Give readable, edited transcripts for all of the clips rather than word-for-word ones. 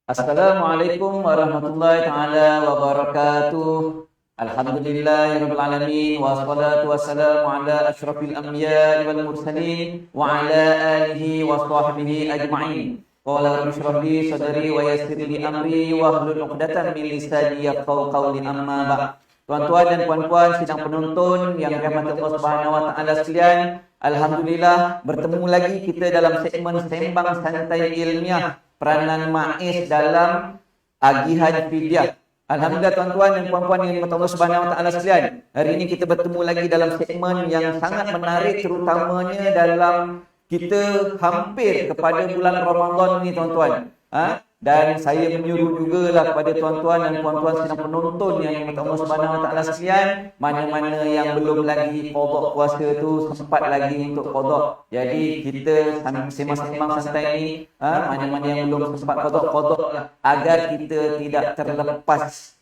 Assalamualaikum warahmatullahi taala wabarakatuh. Alhamdulillahirabbil alamin wassalatu wassalamu ala asyrafil anbiya'i wal mursalin wa ala alihi wa sahbihi ajma'in. Qala rabbi shrah li sadri wa yassir li amri wahlul 'uqdatam min lisani yafqahu qawli amma ba'd. Tuan-tuan dan puan-puan sidang penonton yang dirahmati Allah Subhanahu wa taala sekalian, alhamdulillah bertemu lagi kita dalam segmen Sembang Santai Ilmiah peranan MAIS dalam agihan fidyah. Alhamdulillah tuan-tuan dan puan-puan yang dirahmati Allah Subhanahu wa taala sekalian, hari ini kita bertemu lagi dalam segmen yang sangat menarik, terutamanya dalam kita hampir kepada bulan Ramadan ni tuan-tuan. Dan saya menyuruh jugalah kepada tuan-tuan dan puan-puan sedang penonton yang dirahmati Allah Subhanahu wa taala sekalian, mana-mana yang belum lagi qada puasa tu sempat lagi untuk qada. Jadi kita sembang santai ni, mana-mana yang belum sempat qada lah, agar kita tidak terlepas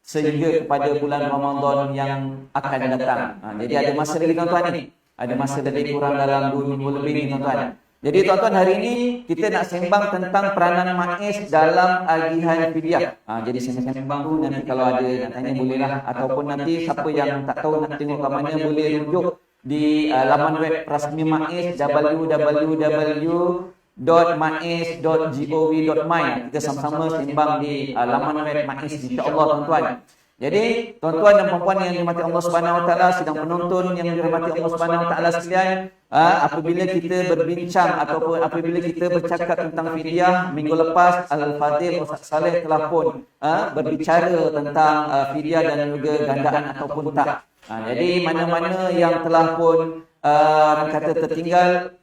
sehingga kepada bulan Ramadan yang akan datang. Jadi ada masa lagi tuan-tuan ni. Ada masa lebih kurang dalam 2 minggu lebih ni tuan-tuan. Jadi tuan-tuan, hari ini kita nak sembang tentang peranan MAIS dalam agihan fidyah. Jadi sembang tu nanti kalau ada nak tanya bolehlah, ataupun nanti siapa yang tak tahu nak tengok kat mana boleh rujuk di laman web rasmi MAIS www.mais.gov.my. Kita sama-sama sembang di laman web MAIS, insya-Allah tuan-tuan. Jadi, tuan-tuan dan puan-puan yang dirahmati Allah Subhanahu wa taala, sidang penonton yang dirahmati Allah Subhanahu wa taala sekalian, apabila kita berbincang ataupun apabila kita bercakap tentang fidyah, minggu lepas Al-Fadhil Ustaz Saleh telah pun berbicara tentang fidyah dan juga gandaan ataupun tak. Jadi, mana-mana yang telah pun kata tertinggal,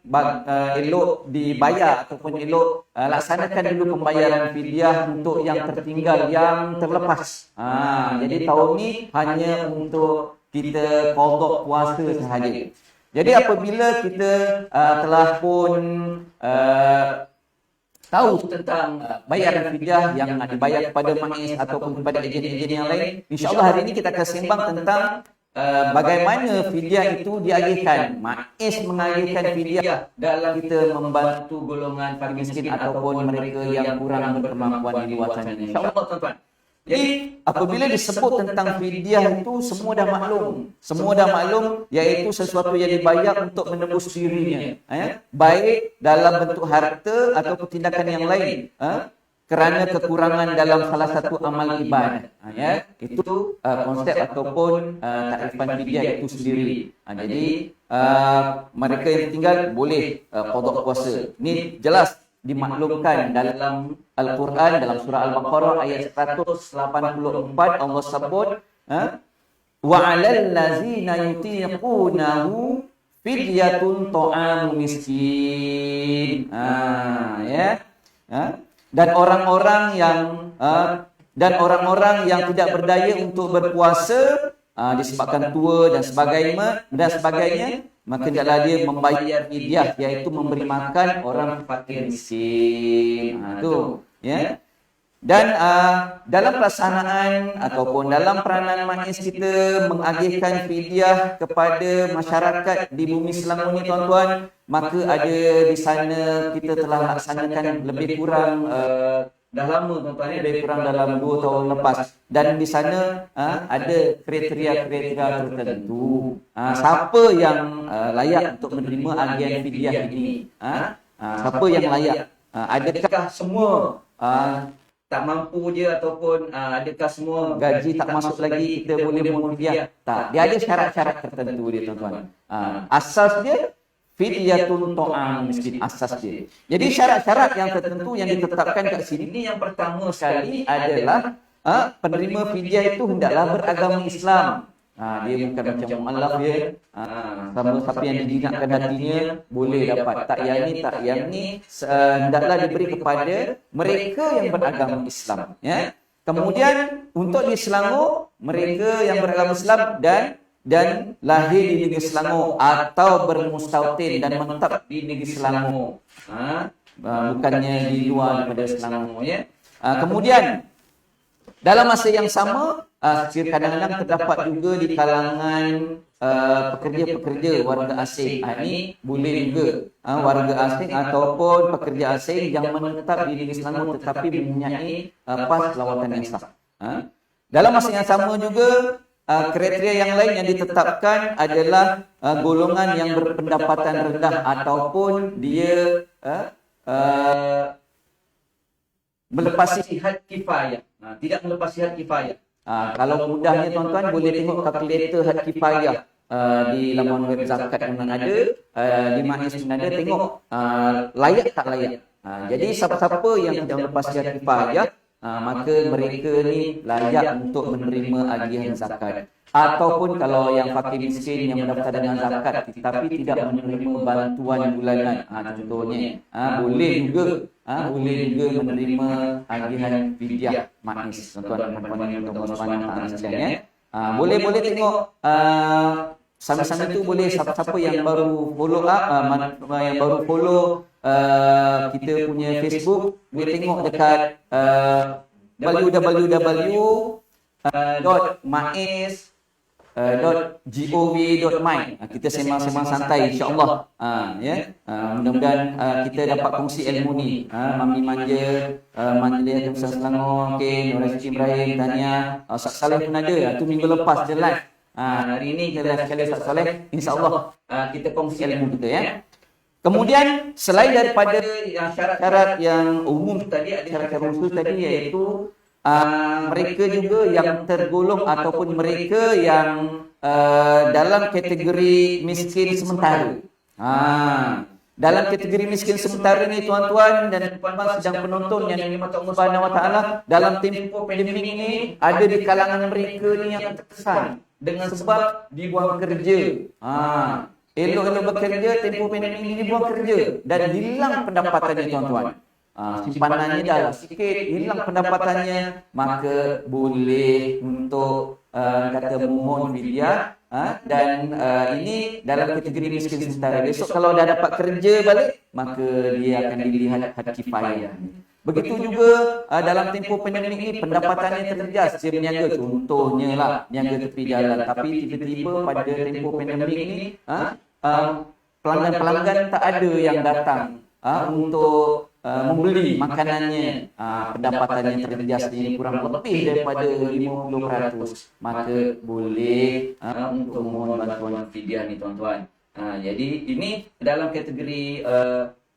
elok dibayar ataupun elok laksanakan dulu pembayaran fidyah untuk yang tertinggal, yang terlepas. Jadi tahun ni hanya untuk kita qada puasa sahaja. Jadi apabila kita telah pun tahu tentang bayaran fidyah yang dibayar kepada MAIS ataupun kepada ejen-ejen yang lain, insya-Allah hari ini kita akan sembang tentang bagaimana fidyah itu diagihkan. MAIS mengagihkan fidyah dalam kita membantu golongan fakir miskin ataupun mereka yang kurang berkemampuan di luar sana, insya-Allah tuan-tuan. Jadi apabila disebut tentang fidyah itu semua dah maklum. Semua dah maklum, iaitu sesuatu yang dibayar untuk menebus dirinya, baik dalam bentuk harta ataupun tindakan yang lain, kerana kekurangan dalam salah satu amal ibadah. Itu konsep ataupun takrifan fidyah itu sendiri. Jadi mereka yang tinggal boleh qada puasa. Ini jelas dimaklumkan dalam Al-Quran, dalam surah Al-Baqarah ayat 184, Allah sebut wa 'alal ladzina yutiqunahu fidyatun ta'amu miskin. Dan orang-orang yang tidak berdaya untuk berpuasa disebabkan tua dan sebagainya, maka hendaklah dia membayar fidyah, iaitu memberi makan orang fakir miskin. Dan dalam pelaksanaan ataupun dalam peranan MAIS kita mengagihkan fidyah kepada masyarakat di bumi Selangor ni tuan-tuan, maka ada di sana kita telah laksanakan lebih kurang dah lama tuan-tuan, lebih kurang dalam 2 tahun lepas. Dan di sana ada kriteria-kriteria tertentu. Siapa yang layak untuk menerima agihan fidyah ini? Siapa yang layak? Adakah semua tak mampu je, ataupun adakah semua gaji tak masuk lagi kita boleh mohon fidyah? Tak. Dia ada syarat-syarat tertentu dia tuan-tuan. Asas dia fidyatun ta'am miskin, asas dia. Jadi syarat-syarat yang tertentu yang ditetapkan kat sini, yang pertama sekali adalah penerima fidyah itu hendaklah beragama Islam. Dia bukan macam mu'allaf ya. Sama siapa yang dijinakkan hatinya boleh dapat. Tak yang ni hendaklah diberi kepada mereka yang beragama Islam. Kemudian untuk di Selangor, mereka yang beragama Islam dan lahir di negeri Selangor atau bermustautin dan menetap di negeri Selangor, bukannya di luar daripada Selangor. Kemudian Dalam masa yang sama, kadang-kadang terdapat juga di kalangan pekerja-pekerja warga asing. Ini boleh juga warga asing ataupun pekerja asing yang menetap di negeri Selangor tetapi mempunyai pas lawatan yang sah. Dalam masa yang sama juga, kriteria yang lain yang ditetapkan adalah golongan yang berpendapatan rendah ataupun dia melepasi had kifayah. Tidak melepasi had kifayah. Kalau mudahnya tuan-tuan boleh tengok kalkulator had kifayah di laman web zakat yang ada, di Maknis pun ada, tengok layak tak layak. Jadi siapa-siapa yang tidak melepasi had kifayah, maka mereka ni layak untuk menerima agihan zakat. Ataupun kalau yang fakir miskin yang mendaftar dengan zakat tetapi tidak menerima bantuan bulanan, contohnya boleh juga menerima agihan fidyah Maknis, tuan-tuan dan puan-puan yang bermanfaat sekalian. Boleh tengok sama-sama itu boleh siapa-siapa yang baru follow kita punya Facebook, boleh tengok dekat www.maiz.gov.my. Kita sembang-sembang santai insya-Allah. Mudah-mudahan kita dapat kongsi ilmu ni. Mami Manja, Manjiliah Ustaz Selangor, Nur Rizki Ibrahim, Tania, Ustaz Saleh pun ada. Itu minggu lepas je live. Hari ini kita sekali Ustaz Saleh, insya-Allah kita kongsi ilmu kita ya. Kemudian selain daripada syarat-syarat yang umum tadi, ada syarat-syarat khusus tadi, iaitu mereka juga yang tergolong ataupun mereka yang dalam kategori miskin sementara. Dalam kategori miskin sementara ni tuan-tuan dan puan-puan sedang penonton yang dirahmati Allah Subhanahu Wa Taala, dalam tempoh pandemik ini ada di kalangan mereka ni yang terkesan dengan sebab dibuang kerja. Elok-elok bekerja, tempoh pandemik ini dibuang kerja dan hilang pendapatannya tuan-tuan. Simpanannya dah sikit, hilang pendapatannya, maka boleh untuk kata mohon fidyah. Dan ini dalam kategori miskin sementara. Besok kalau dah dapat kerja balik, maka dia akan dilihat had kifayah. Begitu juga dalam tempoh pandemik ini pendapatannya terjejas, dia berniaga, contohnya lah niaga tepi jalan, tapi tiba-tiba pada tempoh pandemik ini pelanggan-pelanggan tak ada yang datang untuk membeli makanannya, pendapatannya terjejas ini kurang lebih daripada 50%, maka boleh untuk memohon bantuan fidyah ni tuan-tuan. Jadi ini dalam kategori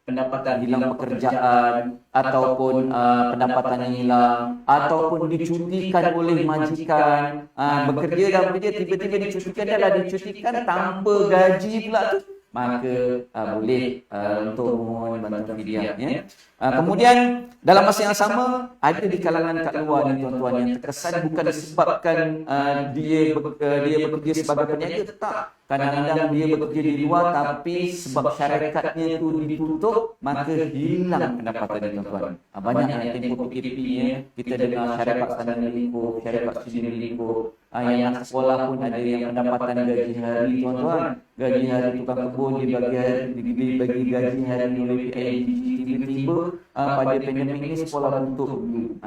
pendapatan hilang pekerjaan ataupun pendapatannya hilang ataupun dicutikan oleh majikan, bekerja dan bekerja tiba-tiba dicutikan, dicutikan tanpa gaji pula tu, maka boleh untuk memohon bantuan fidyah ya. Kemudian dalam masa yang sama ada di kalangan kat luar ni tuan-tuan yang terkesan bukan disebabkan dia bekerja sebagai peniaga, tak. Kadang-kadang dia bekerja di luar tapi sebab syarikat-nya tu ditutup, maka hilang pendapatan tuan-tuan. Banyak yang tempoh PKP ya, kita dengar syarikat sana lingkup, syarikat sini lingkup. Yang nak sekolah pun ada yang pendapatan gaji hari tuan-tuan. Gaji hari tukang kebun dibagi gaji hari oleh PIG, tiba-tiba pada pandemik ini sekolah tutup dulu.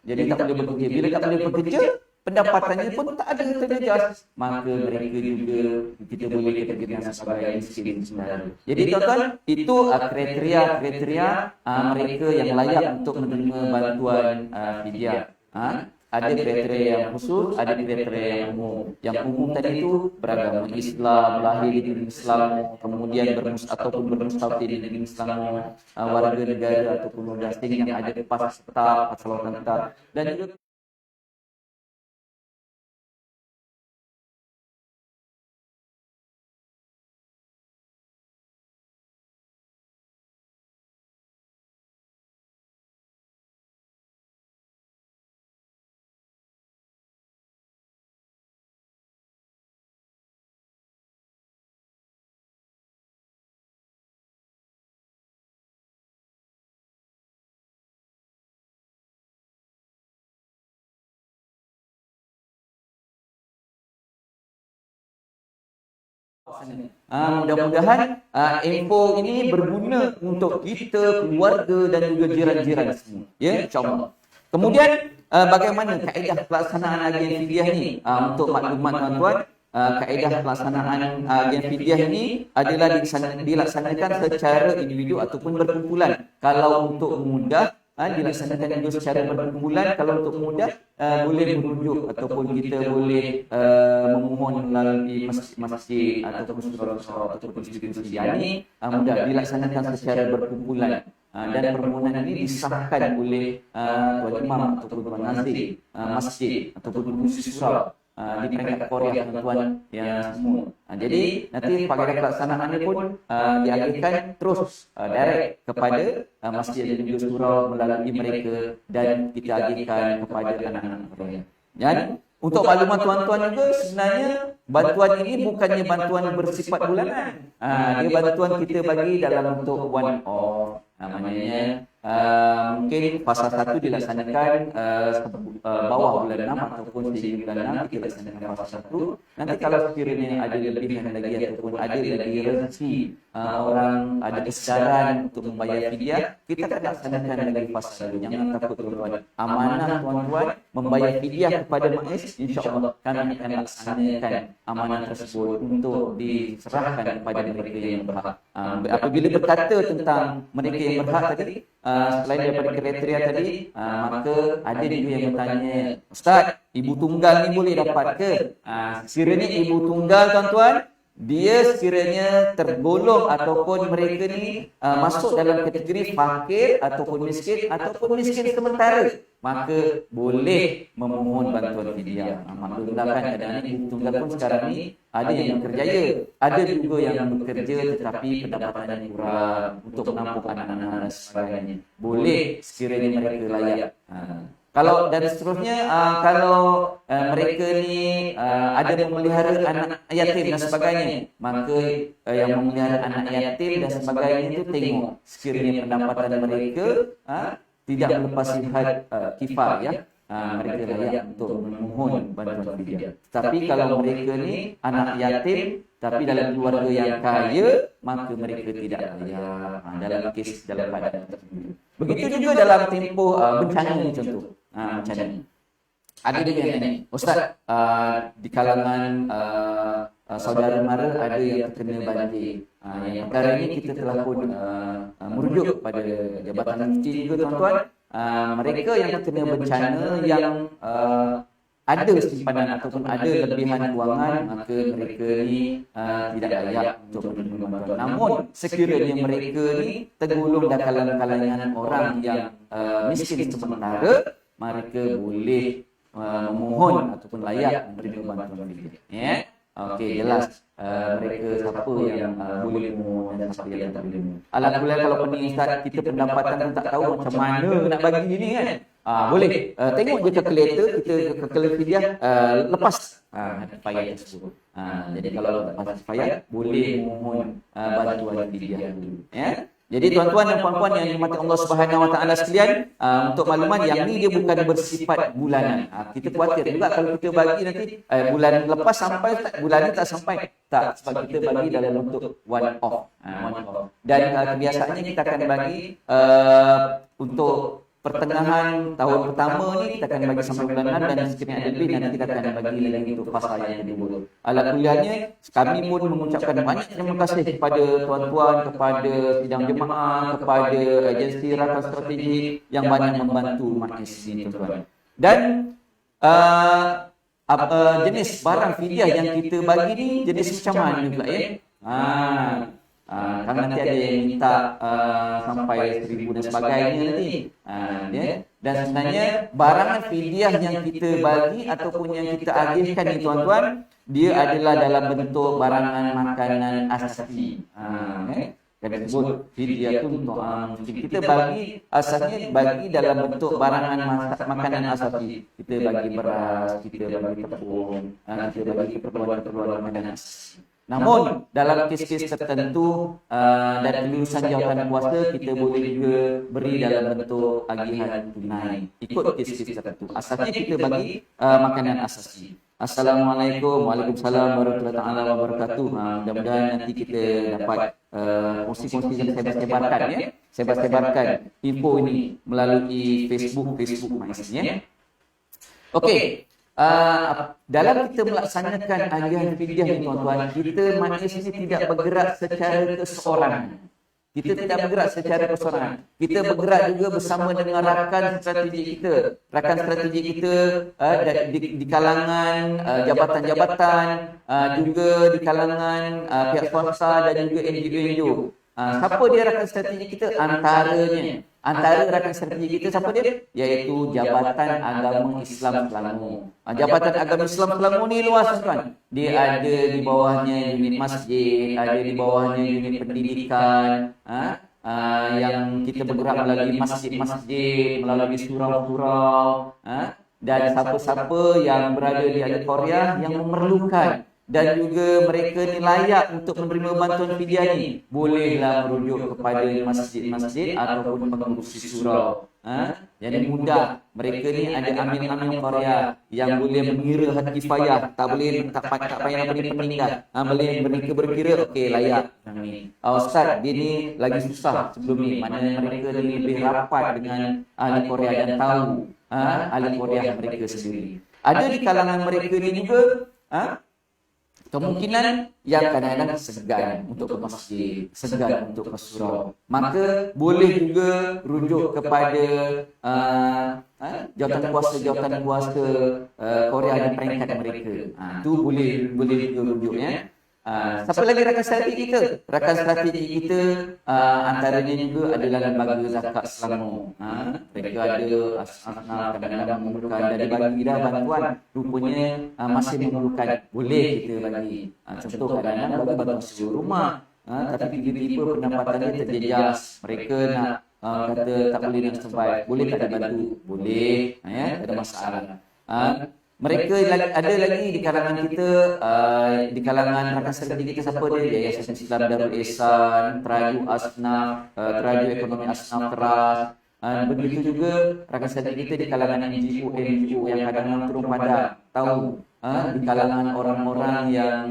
Jadi tak boleh bekerja. Bila tak boleh bekerja, pendapatannya pun tak ada terjejas, maka mereka juga kita boleh kategorikan sebagai miskin sebenarnya. Jadi tuan-tuan, itu kriteria mereka yang layak untuk menerima bantuan fidyah. Ada kriteria yang khusus, ada kriteria yang umum. Yang umum tadi itu beragama Islam, lahir di negeri Islam, kemudian bermustafid di negeri Islam, warga negara ataupun warga asing yang ada pas tetap, pas lawatan tetap, dan juga mudah-mudahan info ini berguna untuk kita, keluarga dan juga jiran-jiran semua. Ya, insya-Allah. Kemudian bagaimana kaedah pelaksanaan agen fidyah ni? Untuk maklumat tuan-tuan, kaedah pelaksanaan agen fidyah ini adalah dilaksanakan secara individu ataupun berkumpulan. Kalau untuk mudah, dilaksanakan juga secara berkumpulan. Kalau untuk mudah, boleh merujuk ataupun kita boleh memohon melalui masjid ataupun surau-surau ataupun institusi ini, mudah dilaksanakan secara berkumpulan. Dan permohonan ini disahkan oleh tuan imam ataupun tuan nazir masjid ataupun pengurusi surau di peringkat Korea tuan-tuan yang semua. Jadi nanti faedah pelaksanaannya pun diagihkan terus direct kepada masjid dan juga surau melalui mereka, dan kita agihkan kepada anak-anak Korea. Dan untuk maklumat tuan-tuan juga, sebenarnya bantuan ini bukannya bantuan bersifat bulanan. Dia bantuan kita bagi dalam bentuk one off. Maknanya mungkin fasa 1 dilaksanakan bawah bulan 6 ataupun sehingga bulan 6 kita laksanakan fasa 1. Nanti kalau sekiranya ada lebihan lagi ataupun ada lagi rezeki, orang ada kesedaran untuk membayar fidyah, kita akan laksanakan lagi fasa 2. Jangan takut tuan-tuan. Amanah tuan-tuan membayar fidyah kepada MAIS, insya-Allah kami akan laksanakan amanah tersebut untuk diserahkan kepada mereka yang berhak. Apabila berkata tentang mereka yang berhak tadi, selain daripada kriteria tadi, maka ada juga yang bertanya, Ustaz, ibu tunggal ni boleh dapat ke? Sekiranya ibu tunggal tuan-tuan, dia sekiranya tergolong ataupun mereka ni masuk dalam kategori fakir ataupun miskin sementara, maka boleh memohon bantuan fidyah. Maklumlah kan keadaan ibu tunggal pun sekarang ni ada yang berkerjaya, ada juga yang bekerja tetapi pendapatannya kurang untuk menampung anak-anak dan sebagainya. Boleh sekiranya mereka layak. Kalau dan seterusnya, kalau mereka ni ada memelihara anak yatim dan sebagainya, maka yang memelihara anak yatim dan sebagainya itu tengok sekiranya pendapatan mereka tidak melepaси had kifayah, mereka layak untuk memohon bantuan fidyah. Tapi kalau mereka ni anak yatim tapi dalam keluarga yang kaya, maka mereka tidak layak dalam kes dalam keadaan tersebut. Begitu juga dalam tempoh bencana ni contoh. Macam ni. Ada juga yang tanya, Ustaz, di kalangan saudara mara ada yang terkena banjir. Yang perkara ini kita telah pun merujuk kepada Jabatan Mufti juga tuan-tuan. Mereka yang terkena bencana yang ada simpanan ataupun ada lebihan kewangan, maka mereka ni tidak layak untuk menerima bantuan. Namun sekiranya mereka ni tergolong dalam kalangan orang yang miskin sementara, mereka boleh memohon ataupun layak menerima bantuan fidyah. Okey, jelas mereka siapa yang boleh memohon dan siapa yang tak boleh memohon. Alhamdulillah, kalau pening Ustaz, kita pendapatan pun tak tahu macam mana nak bagi ni kan. Boleh tengok je kalkulator, kita kalkulator fidyah lepas payah tersebut. Jadi kalau lepas payah boleh memohon bantuan fidyah dulu, ya. Jadi tuan-tuan dan puan-puan yang dirahmati Allah Subhanahu Wa Taala sekalian, untuk makluman yang ni dia bukan bersifat bulanan. Kita khawatir juga kalau kita bagi nanti bulan lepas sampai, bulan ni tak sampai. Tak, sebab kita bagi dalam bentuk one off. Dan kebiasaannya kita akan bagi untuk pertengahan tahun pertama ni kita akan bagi sampai bulan 6, dan sekiranya ada lebih nanti kita akan bagi lagi untuk fasa yang kedua. Alhamdulillahnya kami pun mengucapkan banyak terima kasih kepada tuan-tuan, kepada sidang jemaah, kepada agensi rakan strategi yang banyak membantu MAIS ini tuan-tuan. Dan jenis barang fidyah yang kita bagi ni jenis macam mana pula ya? Kan nanti ada yang minta sampai 1,000 dan sebagainya nanti. Dan sebenarnya barangan fidyah yang kita bagi ataupun yang kita agihkan ni tuan-tuan, dia adalah dalam bentuk barangan makanan asasi. Kan disebut fidyah tu kita bagi asasnya bagi dalam bentuk barangan makanan asasi. Kita bagi beras, kita bagi tepung, kita bagi keperluan-keperluan makanan asasi. Namun dalam kes-kes tertentu dan kelulusan jawatan kuasa, kita boleh juga beri dalam bentuk agihan tunai ikut kes-kes tertentu. Asalnya kita bagi makanan asasi. Assalamualaikum, waalaikumsalam warahmatullahi wabarakatuh. Mudah-mudahan nanti kita dapat kongsi-kongsi yang saya sebarkan ya. Saya sebarkan info ini melalui Facebook MAIS ya. Okey. Dalam kita melaksanakan agihan fidyah ni tuan-tuan, kita manusia ni tidak bergerak secara keseorangan. Kita tidak bergerak secara keseorangan. Kita bergerak juga bersama dengan rakan strategi kita. Rakan strategi kita di kalangan jabatan-jabatan, juga di kalangan pihak swasta dan juga NGO-NGO. Siapa dia rakan strategi kita? Antara rakan strategi kita siapa dia? Iaitu Jabatan Agama Islam Selangor. Jabatan Agama Islam Selangor ni luas tuan. Dia ada di bawahnya unit masjid, ada di bawahnya unit pendidikan, yang kita bergerak melalui masjid-masjid, melalui surau-surau, dan siapa-siapa yang berada di Ahli Qaryah yang memerlukan dan juga mereka ni layak untuk menerima bantuan fidyah ni, bolehlah merujuk kepada masjid-masjid ataupun pengurusi surau. Jadi mudah. Mereka ni ada amin-amin qaryah yang boleh mengira had kifayah, tak payah nak beri peninggal. Boleh mereka berkira okey layak. Ustaz dia ni lagi susah sebelum ni, mana mereka ni lebih rapat dengan ahli qaryah dan tahu ahli qaryah mereka sendiri. Ada di kalangan mereka ni juga kemungkinan yang kadang-kadang segan untuk ke masjid, segan untuk ke surau. Maka boleh juga rujuk kepada jawatan kuasa Korea dan peringkat mereka. Itu boleh juga rujuk ya. Siapa lagi rakan strategi kita? Rakan strategi kita antaranya juga adalah Lembaga Zakat Selangor. Mereka ada asnaf kadang-kadang memerlukan dan dibagi dah bantuan. Rupanya masih memerlukan. Boleh kita bagi. Contoh kadang-kadang bagi bantuan sewa rumah. Tapi tiba-tiba pendapatannya terjejas. Mereka nak kata tak boleh nak survive. Boleh tak dibantu? Boleh. Tak ada masalah. Mereka ada lagi di kalangan kita, di kalangan rakan strategi kita siapa dia? Yayasan Islam Darul Ihsan, Teraju Asnaf, Teraju Ekonomi Asnaf Keras. Begitu juga rakan strategi kita di kalangan NGO yang kadang-kadang turun pada tahu di kalangan orang-orang yang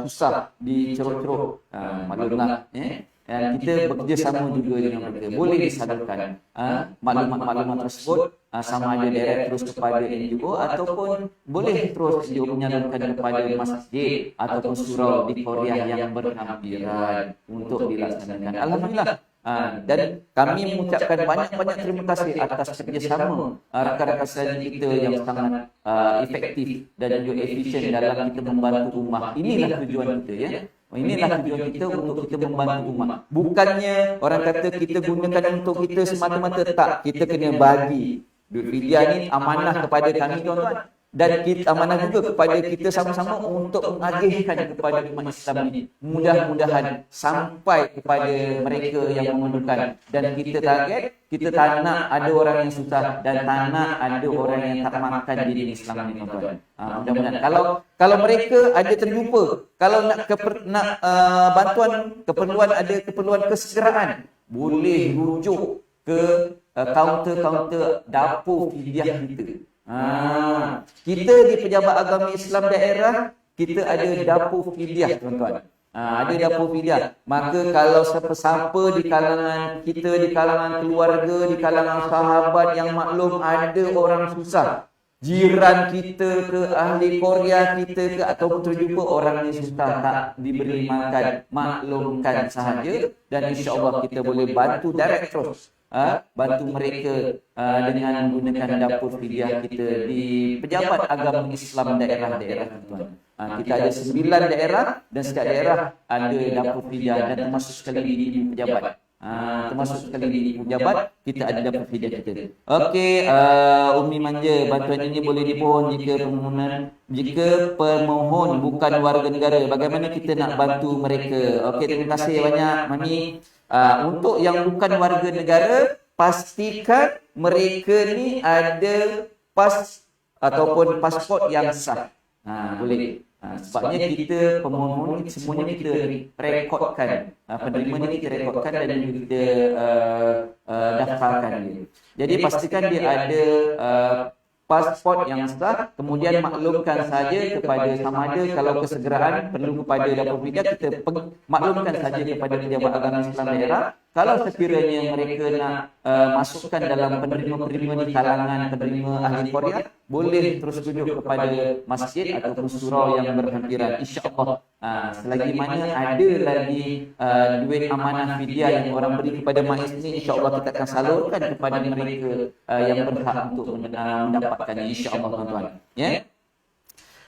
susah diceruk-ceruk. Maklumlah, dan kita bekerjasama juga dengan mereka. Boleh disalurkan maklumat-maklumat tersebut sama ada direct terus kepada NGO ataupun boleh terus NGO menyalurkan kepada masjid ataupun surau di Korea yang berhampiran untuk dilaksanakan. Alhamdulillah. Dan kami mengucapkan banyak-banyak terima kasih atas kerjasama rakan-rakan strategi kita yang sangat efektif dan juga efisien dalam kita membantu umat. Inilah tujuan kita ya. Inilah tujuan kita untuk kita membantu umat. Bukannya orang kata kita gunakan untuk kita semata-mata, tak. Kita kena bagi. Duit fidyah ni amanah kepada kami tuan-tuan. Dan kita amanah juga kepada kita sama-sama untuk mengagihkan kepada umat Islam ini. Mudah-mudahan sampai kepada mereka yang memerlukan. Dan kita target, kita tak nak ada orang yang susah dan tak nak ada orang yang tak makan di dini Islam ini tuan-tuan. Mudah-mudahan kalau mereka ada terjumpa, kalau nak bantuan keperluan kesegeraan, boleh rujuk ke kaunter-kaunter dapur fidyah kita. Kita di Pejabat Agama Islam daerah, kita ada dapur fidyah tuan-tuan. Ada dapur fidyah. Maka kalau siapa-siapa di kalangan kita, di kalangan keluarga, di kalangan sahabat yang maklum ada orang susah, jiran kita ke, ahli Korea kita ke, ataupun terjumpa orang yang susah tak diberi makan, maklumkan sahaja dan insya-Allah kita boleh bantu direct terus. Bantu mereka dengan menggunakan dapur fidyah kita di Pejabat Agama Islam daerah-daerah tuan. Kita ada 9 daerah dan setiap daerah ada dapur fidyah dan termasuk sekali di pejabat. Kita ada dapur fidyah kita. Okey, Umi Manja, bantuan ini boleh dipohon jika pemohon bukan warga negara. Bagaimana kita nak bantu mereka? Okey, terima kasih banyak Mami. Untuk yang bukan warga negara, pastikan mereka ni ada ataupun pasport yang sah. Boleh. Sebabnya kita pemohon ni semuanya kita rekodkan. Penerima ni kita rekodkan dan juga kita daftarkan dia. Jadi pastikan dia ada pasport yang sah, kemudian maklumkan saja kepada sama ada kalau kesegeraan perlu kepada dapur fidyah, kita maklumkan saja kepada Pejabat Agama Islam daerah kalau sekiranya mereka nak masukkan dalam penerima-penerima di kalangan penerima ahli Korea, boleh terus rujuk kepada masjid ataupun surau yang berhampiran. InsyaAllah selagi mana ada lagi duit amanah fidyah yang orang beri kepada majlis ini, insyaAllah kita akan salurkan kepada mereka yang berhak untuk mendapatkannya, insyaAllah tuan-tuan. Ya.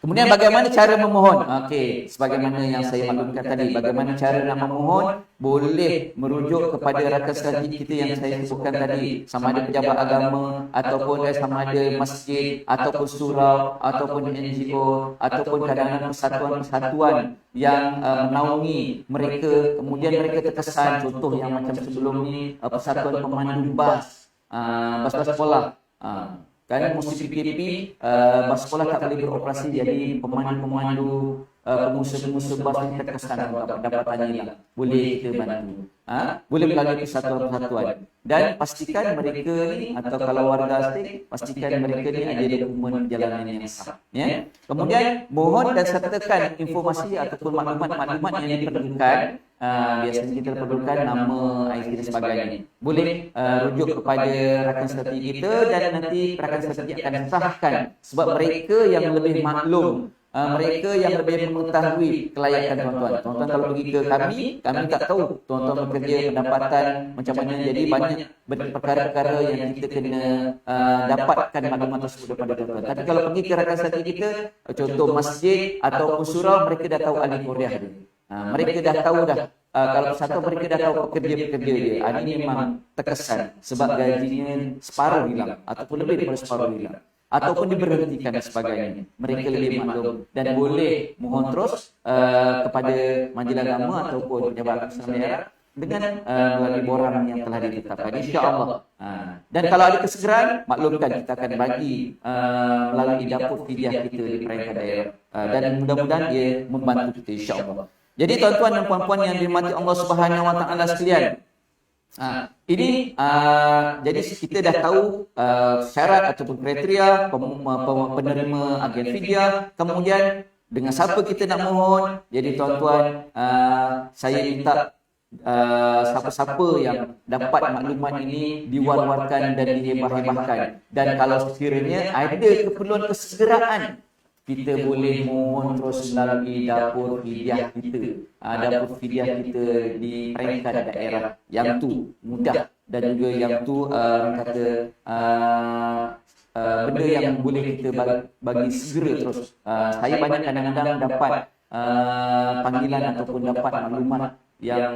Kemudian bagaimana cara memohon? Okey, sebagaimana yang saya maklumkan tadi, bagaimana cara nak memohon? Boleh merujuk kepada rakan strategi kita yang saya sebutkan tadi, sama ada pejabat agama ataupun sama ada masjid ataupun surau ataupun NGO ataupun kadang-kadang persatuan-persatuan yang menaungi mereka, kemudian mereka terkesan, contoh yang macam sebelum ni persatuan pemandu bas sekolah. Kan musim PKP, bas sekolah tak boleh beroperasi, jadi pemandu-pemandu pengusaha-pengusaha bas ni terkesan pendapatannya hilang. Boleh kita bantu. Boleh melalui persatuan-persatuan. Dan pastikan mereka ni, atau kalau warga asing, pastikan mereka ni ada dokumen perjalanan yang sah. Ya? Kemudian mohon dan sertakan informasi ataupun maklumat-maklumat yang diperlukan. Biasanya kita perlukan nama, ID dan sebagainya. Boleh rujuk kepada rakan strategi kita dan nanti rakan strategi akan sahkan, sebab mereka yang lebih maklum, mereka yang lebih mengetahui kelayakan tuan-tuan. Tuan-tuan kalau pergi ke kami tak tahu tuan-tuan bekerja pendapatan macam mana. Jadi banyak perkara-perkara yang kita kena dapatkan maklumat tersebut daripada tuan-tuan. Tapi kalau pergi ke rakan strategi kita, contoh masjid ataupun surau, mereka dah tahu ahli Korea dia. Mereka dah tahu dah. Kalau satu mereka dah tahu pekerja-pekerja dia. Ini memang terkesan sebab gajinya separuh hilang ataupun lebih daripada separuh hilang, ataupun diberhentikan dan sebagainya. Mereka lebih maklum dan boleh mohon terus kepada majlis agama ataupun pejabat Islam daerah dengan melalui borang yang telah ditetapkan, insya-Allah. Dan kalau ada kesegeran, maklumkan kita akan bagi melalui dapur fidyah kita di peringkat daerah, dan mudah-mudahan ia membantu kita, insya-Allah. Jadi tuan-tuan dan puan-puan yang dirahmati Allah Subhanahu Wa Taala sekalian, ini jadi kita dah tahu syarat ataupun kriteria penerima agen fidyah. Kemudian dengan siapa kita nak mohon. Jadi tuan-tuan, saya minta siapa-siapa yang dapat maklumat ini diwar-warkan dan dihebah-hebahkan. Dan kalau sekiranya ada keperluan kesegeraan, kita boleh mohon terus melalui dapur fidyah kita. Dapur fidyah kita di peringkat daerah. Yang tu mudah dan juga yang tu kata benda yang boleh kita bagi segera terus. Saya banyak kadang-kadang dapat panggilan ataupun dapat maklumat yang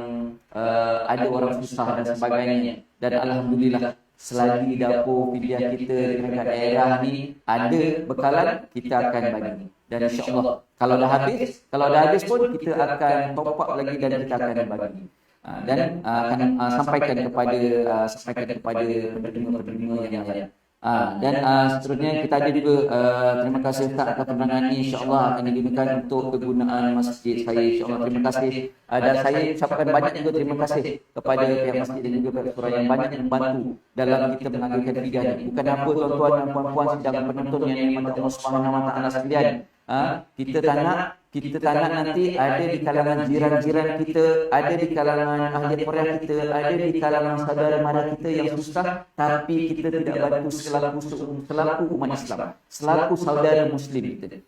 ada orang susah dan sebagainya. Dan alhamdulillah, selagi dapur fidyah kita di peringkat daerah ni ada bekalan, kita akan bagi. Dan insya-Allah kalau dah habis pun kita akan top up lagi dan kita akan bagi. Dan akan sampaikan kepada penerima-penerima yang lain. Dan seterusnya kita ada juga terima kasih Ustaz atas penerangan ini, insya-Allah akan digunakan untuk kegunaan masjid saya, insya-Allah. Terima kasih. Dan saya ucapkan banyak juga terima kasih kepada pihak masjid dan juga pihak surau yang banyak membantu dalam kita mengadakan fidyah ini. Bukan apa tuan-tuan dan puan-puan sedang penonton yang dirahmati Allah Subhanahu Wa Taala sekalian. Kita tak nak nanti ada di kalangan jiran-jiran kita, ada di kalangan ahli Korea kita, ada di kalangan saudara mara kita yang susah, tapi kita tidak bantu selaku umat Islam, selaku saudara Muslim kita.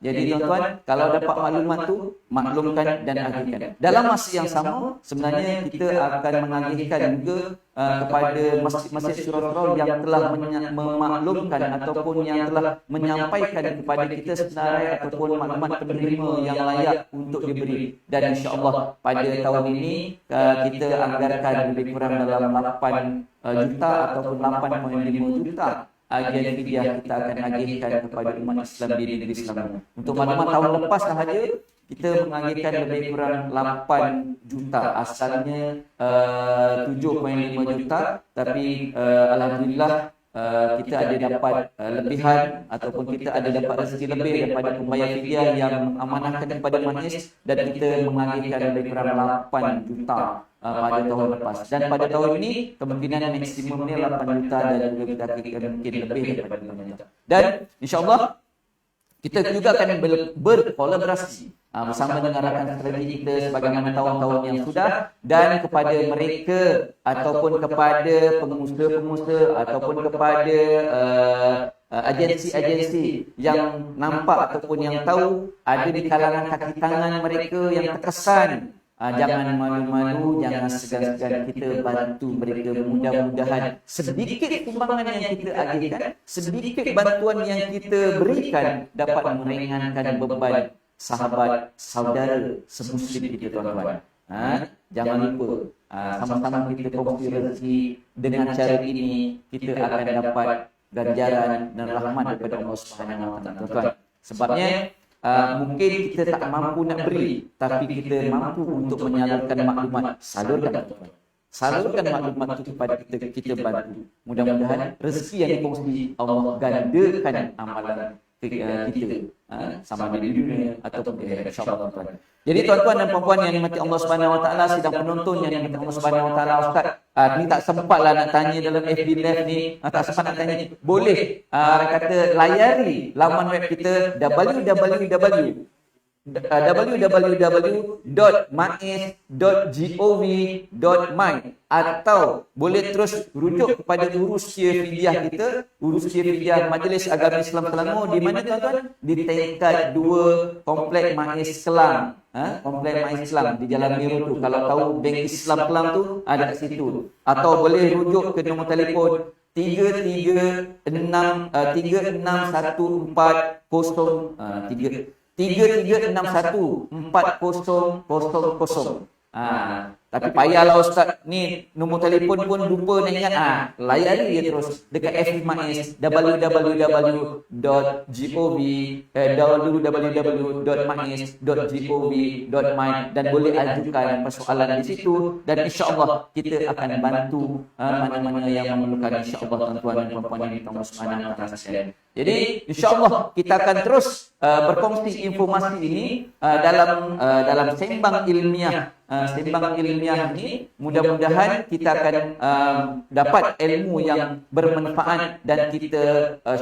Jadi tuan-tuan, kalau dapat maklumat tu, maklumkan dan agihkan. Dalam masa yang sama, sebenarnya kita akan mengagihkan juga kepada masjid-masjid surau-surau yang telah memaklumkan ataupun yang telah menyampaikan kepada kita sebenarnya ataupun maklumat penerima yang layak untuk diberi. Dan insya-Allah pada tahun ini kita anggarkan lebih kurang dalam 8 juta ataupun 8.5 juta agen fidyah kita akan agihkan kepada umat Islam di negeri Islam. Untuk maklumat tahun lepas sahaja kita mengagihkan lebih kurang 8 juta. Asalnya 7.5 juta, tapi alhamdulillah kita ada dapat lebihan ataupun kita ada dapat rezeki lebih daripada pembayar fidyah yang amanahkan kepada majlis, dan kita mengagihkan lebih kurang 8 juta pada tahun lepas. Dan pada tahun ini kemungkinan maksimumnya 8 juta dan juga kita akan mungkin lebih daripada 8 juta. Dan insya-Allah Kita juga akan berkolaborasi bersama dengan rakan strategi kita sebagaimana tahun-tahun yang sudah, dan kepada mereka ataupun kepada pengusaha-pengusaha ataupun kepada agensi-agensi yang nampak ataupun yang tahu ada di kalangan kaki tangan mereka yang terkesan, jangan malu-malu, jangan segan-segan kita bantu mereka. Mudah-mudahan sedikit sumbangan yang kita agihkan, sedikit bantuan yang kita berikan dapat meringankan beban sahabat saudara semuslim kita, tuan-tuan. Jangan lupa sama-sama kita kongsi rezeki. Dengan cara ini kita akan dapat ganjaran dan rahmat daripada Allah Subhanahu Wa Taala, tuan-tuan. Sebabnya mungkin kita tak mampu nak beri, tapi kita mampu untuk menyalurkan maklumat. Salurkan maklumat itu kepada kita bantu. Mudah-mudahan rezeki yang dikongsi Allah gandakan amalan kita, sama di dunia ataupun di akhirat, insya-Allah, tuan-tuan. Jadi tuan-tuan dan puan-puan yang dimati Allah Subhanahu Wa Taala, sidang penonton yang dimati Allah Subhanahu Wa Taala, Ustaz, ni tak sempatlah nak tanya dalam FB Live ni, tak sempat nak tanya. Boleh orang kata layari laman web kita www.mais.gov.my, atau boleh terus rujuk kepada Uruskia Fidyah kita, Uruskia Fidyah Majlis Agama Islam Selangor. Di mana, tuan-tuan? Di tingkat 2 Komplek Mais Kelang. Komplek Mais Kelang di Jalan Biru tu. Kalau tahu Bank Islam Kelang tu ada kat situ. Atau boleh rujuk ke nombor telefon 33614000. Tapi payahlah Ustaz, ni nombor telefon pun lupa nak ingat. Layari dia terus dekat FB Mais, www.mais.gov.my, dan boleh ajukan persoalan di situ, dan insya-Allah kita akan bantu mana-mana yang memerlukan, insya-Allah, tuan-tuan dan puan-puan yang Allah Subhanahu Wa Taala sekalian. Jadi insya-Allah kita akan terus berkongsi informasi ini dalam sembang ilmiah. Sembang ilmiah ini mudah-mudahan kita akan dapat ilmu yang bermanfaat dan kita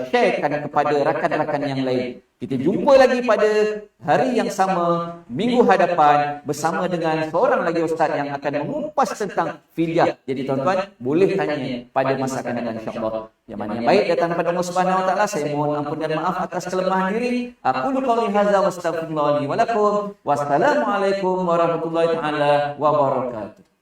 sharekan kepada rakan-rakan yang lain. Kita jumpa lagi pada hari yang sama minggu hadapan bersama dengan seorang lagi ustaz yang akan mengupas tentang fidyah. Jadi tuan-tuan boleh tanya pada masa akan datang, insya-Allah. Yang mana yang baik datang daripada Allah Subhanahu Wa Taala. Saya mohon ampun dan maaf atas kelemahan diri. Aqulu qouli hadza wa astaghfirullah li wa lakum. Wassalamualaikum warahmatullahi taala wabarakatuh.